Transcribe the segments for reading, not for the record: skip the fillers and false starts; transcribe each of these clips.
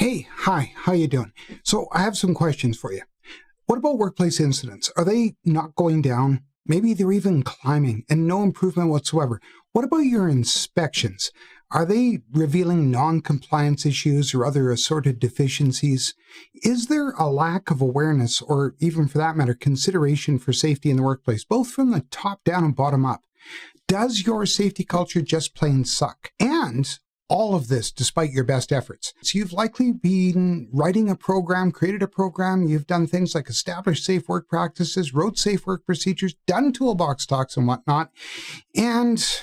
Hey, hi, how you doing? So I have some questions for you. What about workplace incidents? Are they not going down? Maybe they're even climbing and no improvement whatsoever. What about your inspections? Are they revealing non-compliance issues or other assorted deficiencies? Is there a lack of awareness or even for that matter, consideration for safety in the workplace, both from the top down and bottom up? Does your safety culture just plain suck? And all of this despite your best efforts. So you've likely been writing a program, created a program, you've done things like established safe work practices, wrote safe work procedures, done toolbox talks and whatnot, and,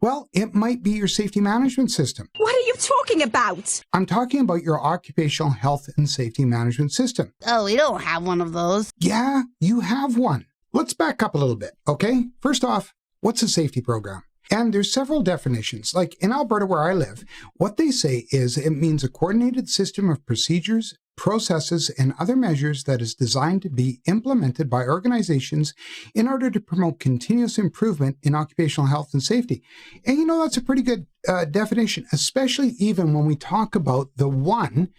well, it might be your safety management system. What are you talking about? I'm talking about your occupational health and safety management system. Oh, we don't have one of those. Yeah, you have one. Let's back up a little bit, okay? First off, what's a safety program? And there's several definitions. Like in Alberta, where I live, what they say is it means a coordinated system of procedures, processes, and other measures that is designed to be implemented by organizations in order to promote continuous improvement in occupational health and safety. And you know, that's a pretty good definition, especially even when we talk about the one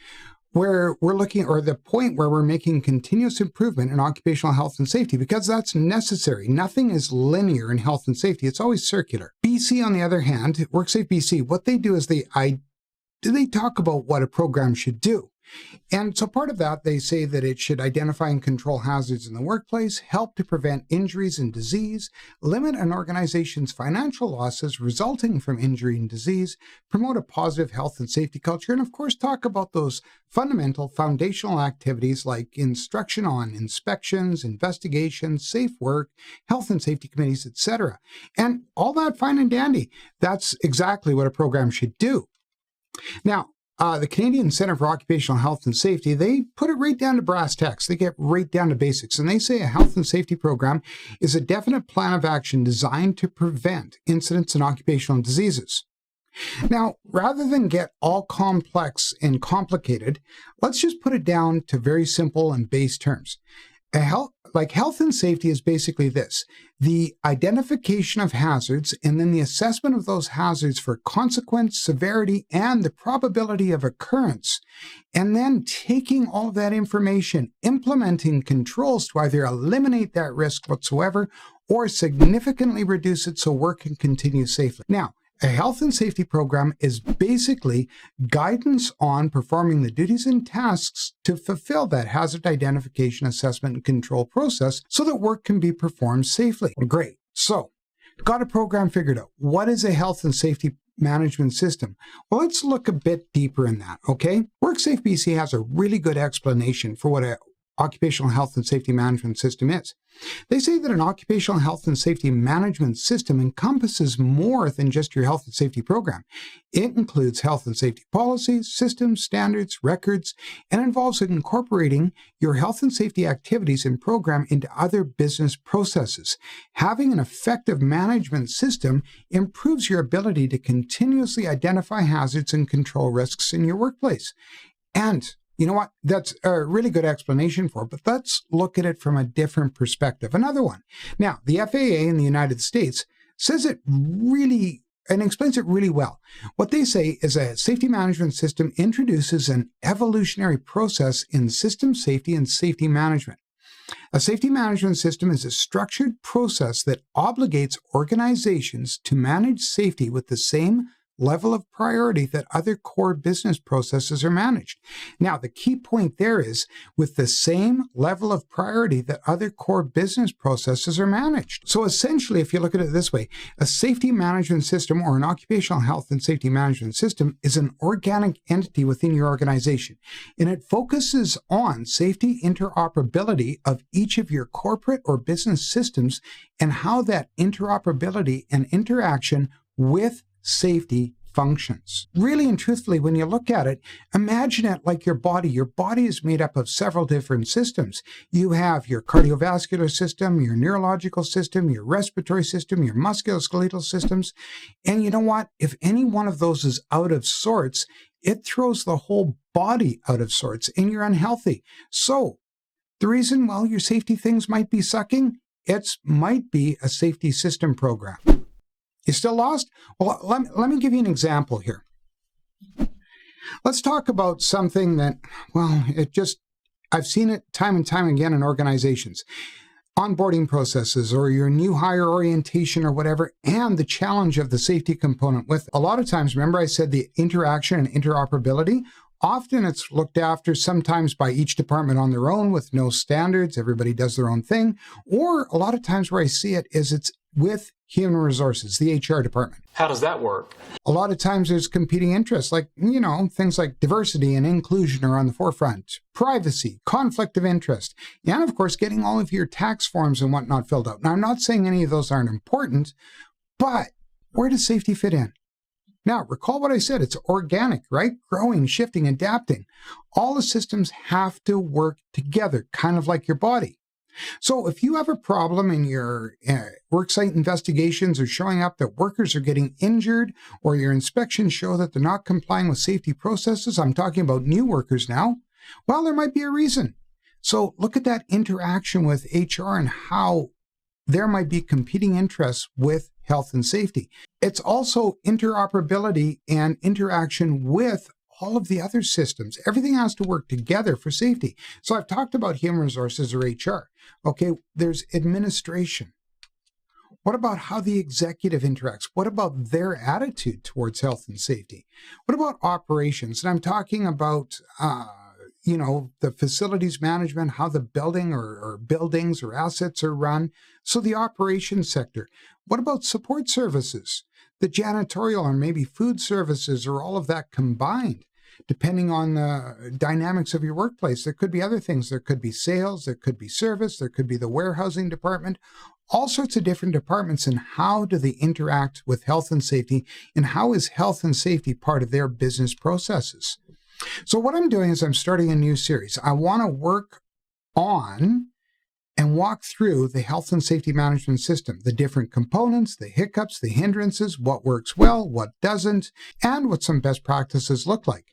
where we're looking, or the point where we're making continuous improvement in occupational health and safety, because that's necessary. Nothing is linear in health and safety. It's always circular. BC, on the other hand, WorkSafe BC, what they do is they talk about what a program should do. And so part of that, they say that it should identify and control hazards in the workplace, help to prevent injuries and disease, limit an organization's financial losses resulting from injury and disease, promote a positive health and safety culture, and of course talk about those fundamental foundational activities like instruction on inspections, investigations, safe work, health and safety committees, etc. And all that fine and dandy. That's exactly what a program should do. Now, the Canadian Centre for Occupational Health and Safety, they put it right down to brass tacks. They get right down to basics. And they say a health and safety program is a definite plan of action designed to prevent incidents in occupational diseases. Now, rather than get all complex and complicated, let's just put it down to very simple and base terms. Health and safety is basically this: the identification of hazards and then the assessment of those hazards for consequence, severity, and the probability of occurrence. And then taking all of that information, implementing controls to either eliminate that risk whatsoever or significantly reduce it so work can continue safely. Now, a health and safety program is basically guidance on performing the duties and tasks to fulfill that hazard identification, assessment, and control process so that work can be performed safely. Great. So, got a program figured out. What is a health and safety management system? Well, let's look a bit deeper in that, okay? WorkSafe BC has a really good explanation for what a occupational health and safety management system is. They say that an occupational health and safety management system encompasses more than just your health and safety program. It includes health and safety policies, systems, standards, records, and involves incorporating your health and safety activities and program into other business processes. Having an effective management system improves your ability to continuously identify hazards and control risks in your workplace. And you know what? That's a really good explanation for it, but let's look at it from a different perspective. Another one. Now, the FAA in the United States says it really and explains it really well. What they say is a safety management system introduces an evolutionary process in system safety and safety management. A safety management system is a structured process that obligates organizations to manage safety with the same level of priority that other core business processes are managed. Now, the key point there is with the same level of priority that other core business processes are managed. So essentially, if you look at it this way, a safety management system or an occupational health and safety management system is an organic entity within your organization, and it focuses on safety interoperability of each of your corporate or business systems and how that interoperability and interaction with safety functions. Really and truthfully, when you look at it, imagine it like your body. Your body is made up of several different systems. You have your cardiovascular system, your neurological system, your respiratory system, your musculoskeletal systems. And you know what? If any one of those is out of sorts, it throws the whole body out of sorts and you're unhealthy. So the reason, well, your safety things might be sucking, it might be a safety system program. You still lost? Well, let me give you an example here. Let's talk about something that, well, I've seen it time and time again in organizations. Onboarding processes or your new hire orientation or whatever, and the challenge of the safety component with a lot of times, remember I said the interaction and interoperability, often it's looked after sometimes by each department on their own with no standards, everybody does their own thing, or a lot of times where I see it is it's with human resources, the HR department. How does that work? A lot of times there's competing interests, like, things like diversity and inclusion are on the forefront, privacy, conflict of interest, and of course, getting all of your tax forms and whatnot filled out. Now, I'm not saying any of those aren't important, but where does safety fit in? Now, recall what I said, it's organic, right? Growing, shifting, adapting. All the systems have to work together, kind of like your body. So if you have a problem in your worksite investigations or showing up that workers are getting injured, or your inspections show that they're not complying with safety processes, I'm talking about new workers now, well, there might be a reason. So look at that interaction with HR and how there might be competing interests with health and safety. It's also interoperability and interaction with all of the other systems. Everything has to work together for safety. So I've talked about human resources or HR. Okay, there's administration. What about how the executive interacts? What about their attitude towards health and safety? What about operations? And I'm talking about, the facilities management, how the building or buildings or assets are run. So the operations sector. What about support services? The janitorial or maybe food services or all of that combined? Depending on the dynamics of your workplace, there could be other things. There could be sales, there could be service, there could be the warehousing department, all sorts of different departments, and how do they interact with health and safety, and how is health and safety part of their business processes? So what I'm doing is I'm starting a new series. I want to work on and walk through the health and safety management system, the different components, the hiccups, the hindrances, what works well, what doesn't, and what some best practices look like.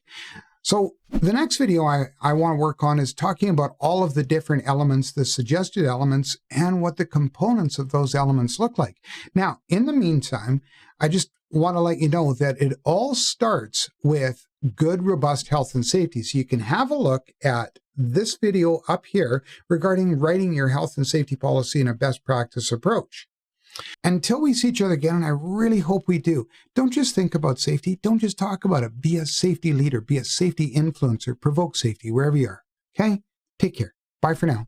So the next video I want to work on is talking about all of the different elements, the suggested elements, and what the components of those elements look like. Now, in the meantime, I just want to let you know that it all starts with good, robust health and safety. So you can have a look at this video up here regarding writing your health and safety policy in a best practice approach. Until we see each other again, and I really hope we do, don't just think about safety. Don't just talk about it. Be a safety leader. Be a safety influencer. Provoke safety wherever you are. Okay? Take care. Bye for now.